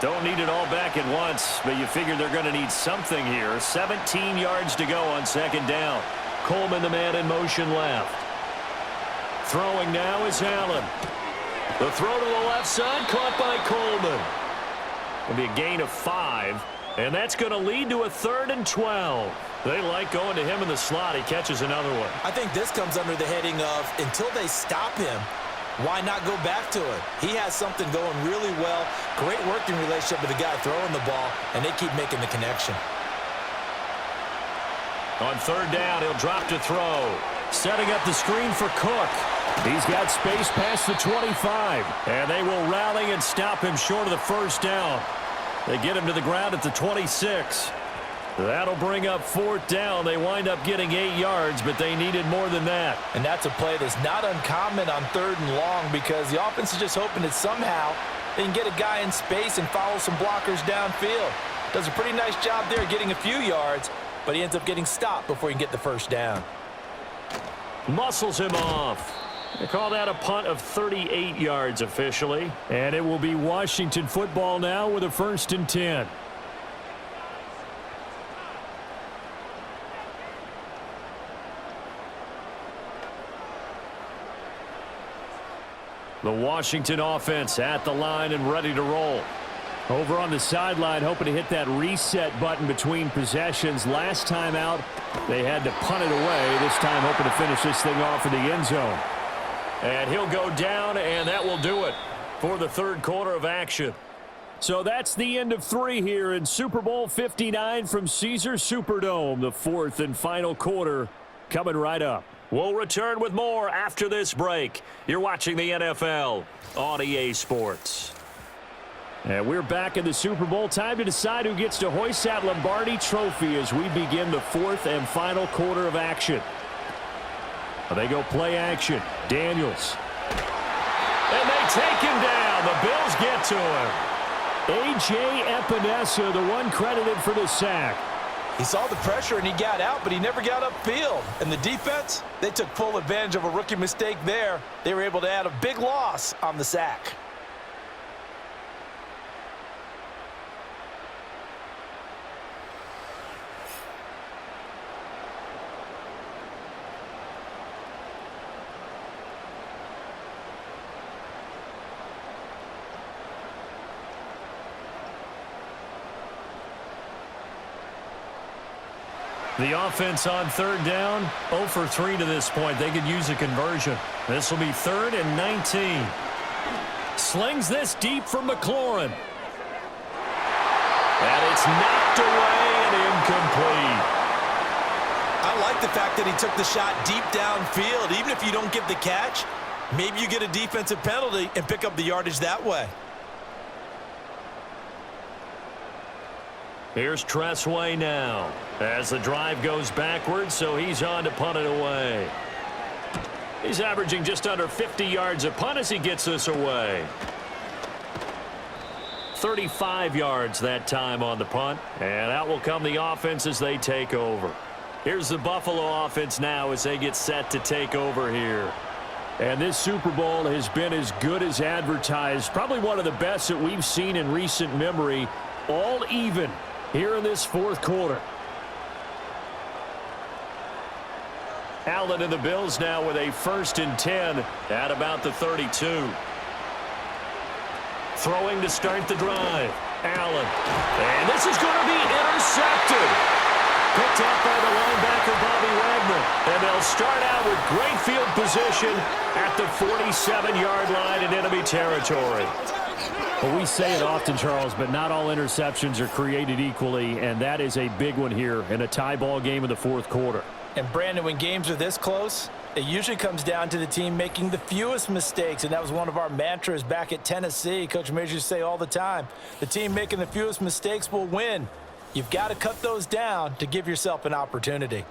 Don't need it all back at once, but you figure they're going to need something here. 17 yards to go on 2nd down. Coleman, the man in motion left. Throwing now is Allen. The throw to the left side, caught by Coleman. It'll be a gain of 5, and that's going to lead to a 3rd and 12. They like going to him in the slot. He catches another one. I think this comes under the heading of until they stop him, why not go back to it? He has something going really well. Great working relationship with the guy throwing the ball, and they keep making the connection. On 3rd down, he'll drop to throw. Setting up the screen for Cook. He's got space past the 25. And they will rally and stop him short of the 1st down. They get him to the ground at the 26. That'll bring up 4th down. They wind up getting 8 yards, but they needed more than that. And that's a play that's not uncommon on 3rd and long because the offense is just hoping that somehow they can get a guy in space and follow some blockers downfield. Does a pretty nice job there getting a few yards, but he ends up getting stopped before he can get the 1st down. Muscles him off. They call that a punt of 38 yards officially. And it will be Washington football now with a 1st and 10. The Washington offense at the line and ready to roll. Over on the sideline, hoping to hit that reset button between possessions. Last time out, they had to punt it away. This time, hoping to finish this thing off in the end zone. And he'll go down, and that will do it for the 3rd quarter of action. So that's the end of 3 here in Super Bowl 59 from Caesars Superdome. The 4th and final quarter coming right up. We'll return with more after this break. You're watching the NFL on EA Sports. And we're back in the Super Bowl. Time to decide who gets to hoist that Lombardi trophy as we begin the 4th and final quarter of action. They go play action. Daniels. And they take him down. The Bills get to him. A.J. Epinesa, the one credited for the sack. He saw the pressure and he got out, but he never got upfield. And the defense, they took full advantage of a rookie mistake there. They were able to add a big loss on the sack. The offense on 3rd down, 0 for 3 to this point. They could use a conversion. This will be 3rd and 19. Slings this deep from McLaurin. And it's knocked away and incomplete. I like the fact that he took the shot deep downfield. Even if you don't get the catch, maybe you get a defensive penalty and pick up the yardage that way. Here's Tressway now as the drive goes backwards, so he's on to punt it away. He's averaging just under 50 yards a punt as he gets this away. 35 yards that time on the punt, and out will come the offense as they take over. Here's the Buffalo offense now as they get set to take over here. And this Super Bowl has been as good as advertised, probably one of the best that we've seen in recent memory, all even here in this 4th quarter. Allen and the Bills now with a 1st and 10 at about the 32. Throwing to start the drive. Allen. And this is going to be intercepted. Picked up by the linebacker, Bobby Wagner. And they'll start out with great field position at the 47-yard line in enemy territory. Well, we say it often, Charles, but not all interceptions are created equally, and that is a big one here in a tie ball game in the 4th quarter. And, Brandon, when games are this close, it usually comes down to the team making the fewest mistakes, and that was one of our mantras back at Tennessee. Coach Majors used to say all the time, the team making the fewest mistakes will win. You've got to cut those down to give yourself an opportunity.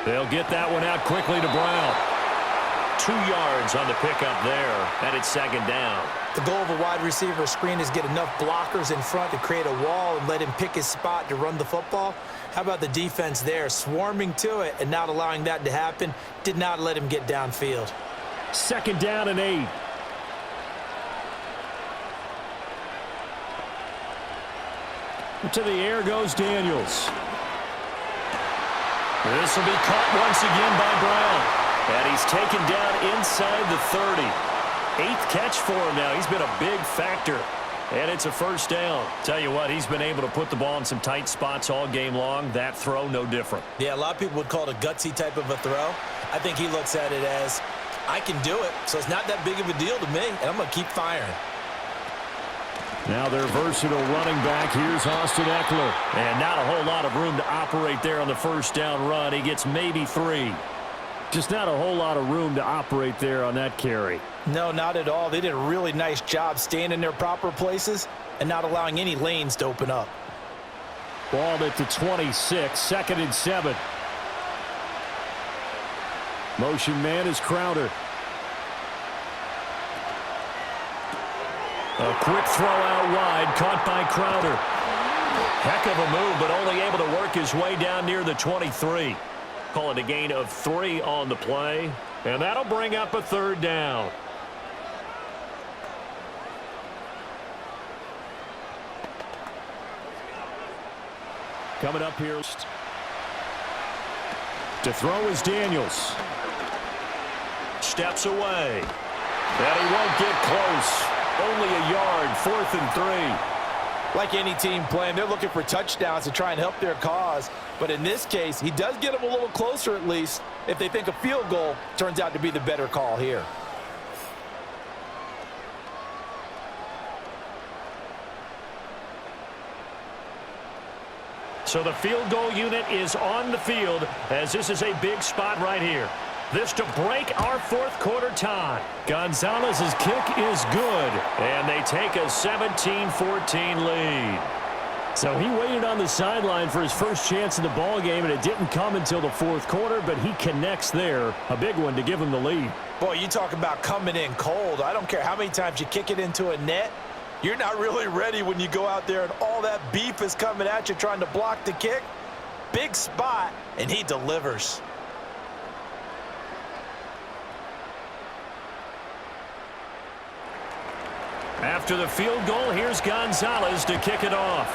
They'll get that one out quickly to Brown. 2 yards on the pickup there, and it's 2nd down. The goal of a wide receiver screen is get enough blockers in front to create a wall and let him pick his spot to run the football. How about the defense there, swarming to it and not allowing that to happen? Did not let him get downfield. 2nd down and 8. To the air goes Daniels. This will be caught once again by Brown. And he's taken down inside the 30. 8th catch for him now. He's been a big factor. And it's a 1st down. Tell you what, he's been able to put the ball in some tight spots all game long. That throw, no different. Yeah, a lot of people would call it a gutsy type of a throw. I think he looks at it as, I can do it, so it's not that big of a deal to me, and I'm going to keep firing. Now their versatile running back. Here's Austin Eckler. And not a whole lot of room to operate there on the first down run. He gets maybe 3. Just not a whole lot of room to operate there on that carry. No, not at all. They did a really nice job staying in their proper places and not allowing any lanes to open up. Ball at the 26, 2nd and 7. Motion man is Crowder. A quick throw out wide, caught by Crowder. Heck of a move, but only able to work his way down near the 23. Call it a gain of 3 on the play, and that'll bring up a 3rd down. Coming up here. To throw is Daniels. Steps away. And he won't get close. Only a yard, 4th and 3. Like any team playing, they're looking for touchdowns to try and help their cause. But in this case, he does get them a little closer at least if they think a field goal turns out to be the better call here. So the field goal unit is on the field as this is a big spot right here. This to break our 4th quarter tie. Gonzalez's kick is good, and they take a 17-14 lead. So he waited on the sideline for his first chance in the ball game, and it didn't come until the 4th quarter, but he connects there. A big one to give him the lead. Boy, you talk about coming in cold. I don't care how many times you kick it into a net. You're not really ready when you go out there and all that beef is coming at you trying to block the kick. Big spot, and he delivers. After the field goal, here's Gonzalez to kick it off.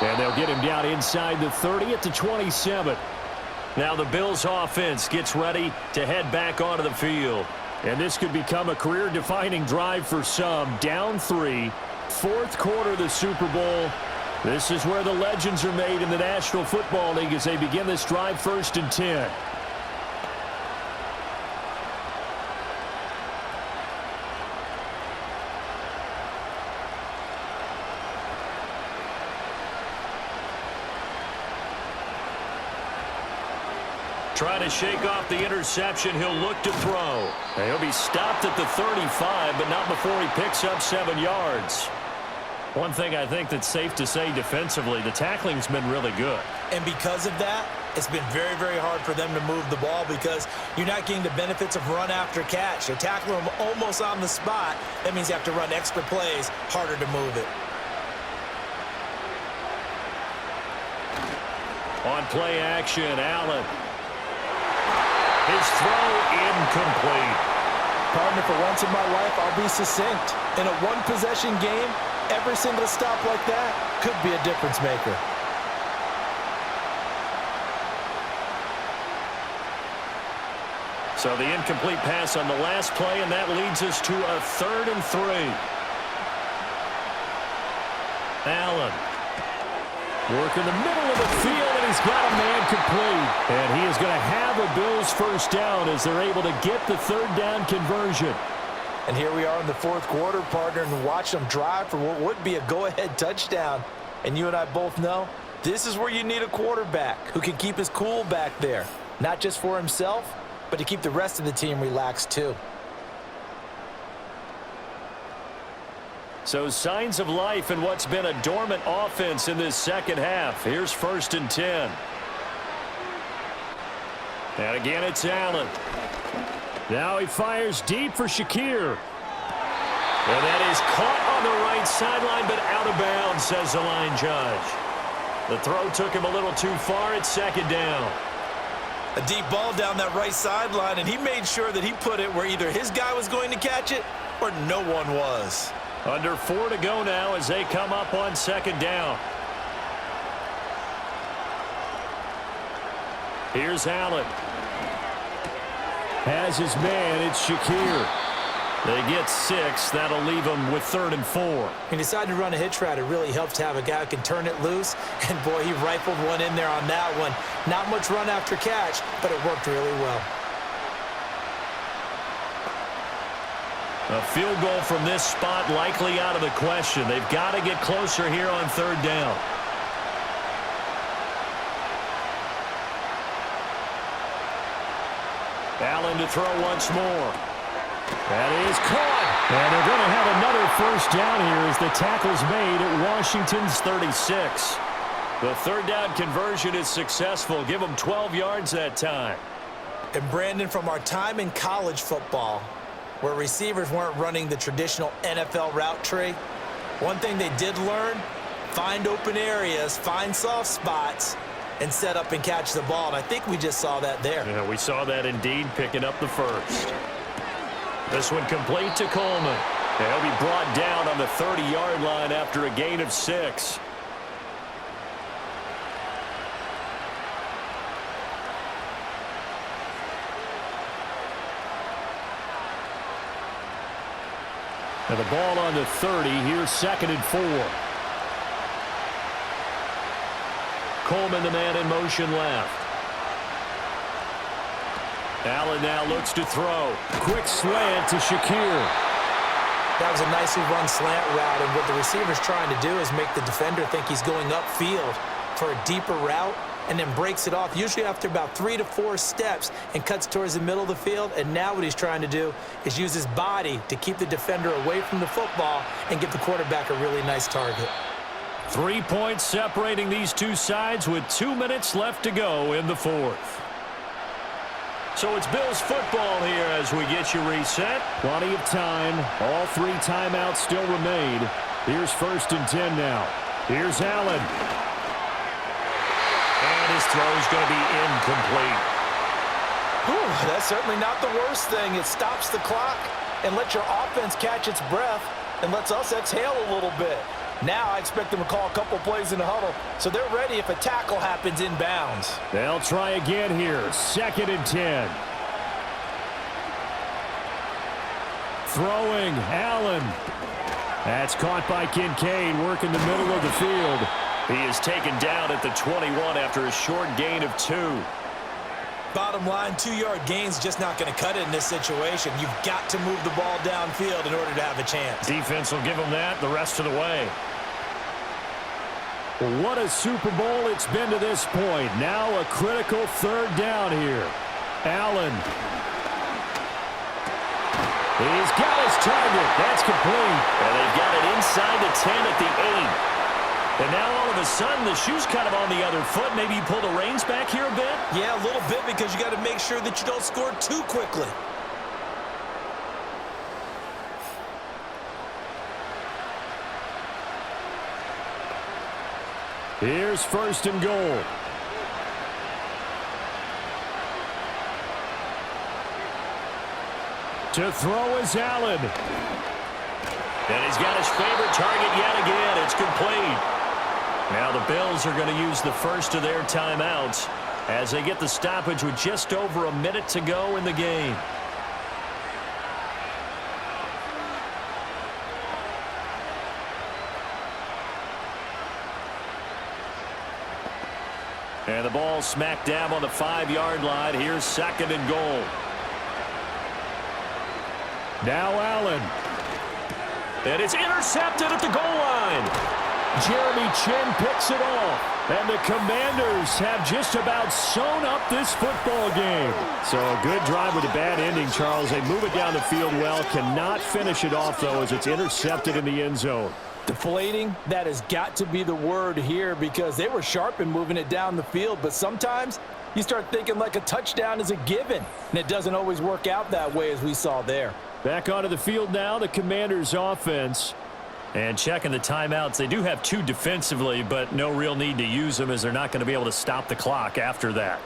And they'll get him down inside the 30 at the 27. Now the Bills offense gets ready to head back onto the field. And this could become a career-defining drive for some. Down 3, 4th quarter of the Super Bowl. This is where the legends are made in the National Football League as they begin this drive 1st and 10. Trying to shake off the interception. He'll look to throw. And he'll be stopped at the 35, but not before he picks up 7 yards. One thing I think that's safe to say defensively, the tackling's been really good. And because of that, it's been very, very hard for them to move the ball because you're not getting the benefits of run after catch. You're tackling them almost on the spot. That means you have to run extra plays, harder to move it. On play action, Allen. His throw incomplete. Partner, for once in my life, I'll be succinct. In a one-possession game, every single stop like that could be a difference maker. So the incomplete pass on the last play, and that leads us to a 3rd and 3. Allen. Work in the middle of the field, and he's got a man complete. And he is going to have a Bills first down as they're able to get the 3rd down conversion. And here we are in the 4th quarter, partner, and watch them drive for what would be a go-ahead touchdown. And you and I both know this is where you need a quarterback who can keep his cool back there. Not just for himself, but to keep the rest of the team relaxed too. So signs of life in what's been a dormant offense in this second half. Here's 1st and 10. And again, it's Allen. Now he fires deep for Shakir. And that is caught on the right sideline, but out of bounds, says the line judge. The throw took him a little too far. It's 2nd down. A deep ball down that right sideline, and he made sure that he put it where either his guy was going to catch it or no one was. Under 4 to go now as they come up on 2nd down. Here's Allen. Has his man, it's Shakir. They get 6. That'll leave them with 3rd and 4. He decided to run a hitch route. It really helps to have a guy who can turn it loose. And, boy, he rifled one in there on that one. Not much run after catch, but it worked really well. A field goal from this spot likely out of the question. They've got to get closer here on third down. Allen to throw once more. That is caught. And they're going to have another first down here as the tackle's made at Washington's 36. The third down conversion is successful. Give them 12 yards that time. And Brandon, from our time in college football, where receivers weren't running the traditional NFL route tree, one thing they did learn, find open areas, find soft spots, and set up and catch the ball. And I think we just saw that there. Yeah, we saw that indeed, picking up the first. This one complete to Coleman. He'll be brought down on the 30-yard line after a gain of 6. And the ball on the 30. Here's 2nd and 4. Coleman, the man in motion left. Allen now looks to throw. Quick slant to Shakir. That was a nicely run slant route, and what the receiver's trying to do is make the defender think he's going upfield for a deeper route, and then breaks it off, usually after about 3 to 4 steps, and cuts towards the middle of the field. And now what he's trying to do is use his body to keep the defender away from the football and give the quarterback a really nice target. 3 points separating these two sides with 2 minutes left to go in the fourth. So it's Bills football here as we get you reset. Plenty of time. All 3 timeouts still remain. Here's 1st and 10 now. Here's Allen. And his throw is going to be incomplete. Whew, that's certainly not the worst thing. It stops the clock and lets your offense catch its breath and lets us exhale a little bit. Now I expect them to call a couple plays in the huddle, so they're ready if a tackle happens inbounds. They'll try again here. 2nd and 10. Throwing, Allen. That's caught by Kincaid, working the middle of the field. He is taken down at the 21 after a short gain of 2. Bottom line, 2-yard gain's just not going to cut it in this situation. You've got to move the ball downfield in order to have a chance. Defense will give them that the rest of the way. What a Super Bowl it's been to this point. Now a critical third down here. Allen. He's got his target. That's complete. And they've got it inside the 10 at the 8. And now all of a sudden the shoe's kind of on the other foot. Maybe you pull the reins back here a bit? Yeah, a little bit, because you got to make sure that you don't score too quickly. Here's 1st and goal. To throw is Allen. And he's got his favorite target yet again. It's complete. Now the Bills are going to use the first of their timeouts as they get the stoppage with just over a minute to go in the game. And the ball smack dab on the 5-yard line. Here's 2nd and goal. Now Allen. And it's intercepted at the goal line. Jeremy Chin picks it off. And the Commanders have just about sewn up this football game. So a good drive with a bad ending, Charles. They move it down the field well. Cannot finish it off, though, as it's intercepted in the end zone. Deflating, that has got to be the word here, because they were sharp in moving it down the field. But sometimes you start thinking like a touchdown is a given, and it doesn't always work out that way, as we saw there. Back onto the field now, the Commanders' offense. And checking the timeouts, they do have 2 defensively, but no real need to use them as they're not going to be able to stop the clock after that.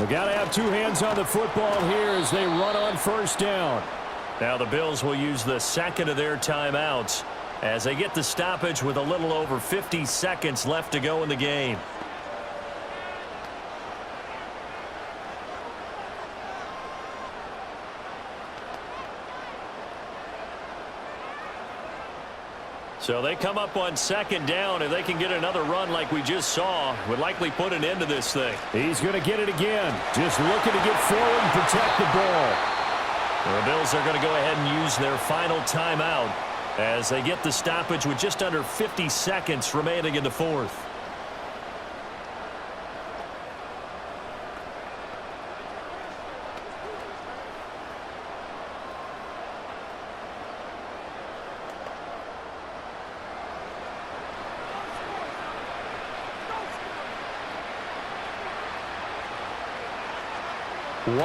We've got to have 2 hands on the football here as they run on 1st down. Now the Bills will use the 2nd of their timeouts as they get the stoppage with a little over 50 seconds left to go in the game. So they come up on second down. If they can get another run like we just saw, would likely put an end to this thing. He's going to get it again. Just looking to get forward and protect the ball. The Bills are going to go ahead and use their final timeout as they get the stoppage with just under 50 seconds remaining in the fourth.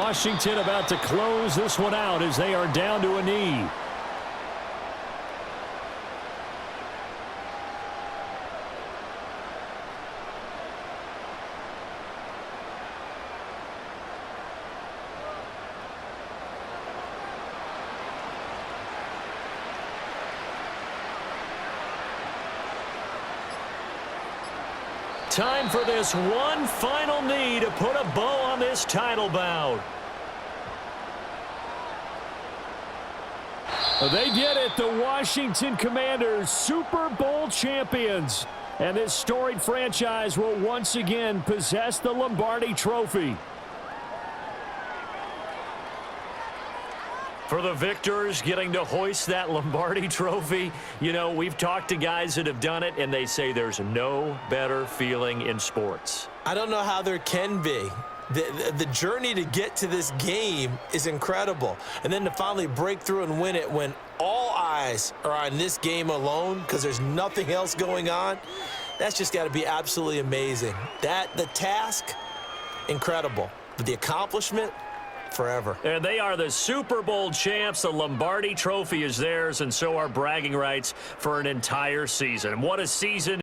Washington about to close this one out as they are down to a knee. Time for this one final knee to put a bow on this title bout. They did it, the Washington Commanders, Super Bowl champions. And this storied franchise will once again possess the Lombardi Trophy. For the victors, getting to hoist that Lombardi Trophy, you know, we've talked to guys that have done it, and they say there's no better feeling in sports. I don't know how there can be. The journey to get to this game is incredible. And then to finally break through and win it when all eyes are on this game alone because there's nothing else going on, that's just got to be absolutely amazing. The task, incredible. But the accomplishment, forever. And they are the Super Bowl champs. The Lombardi Trophy is theirs, and so are bragging rights for an entire season. What a season.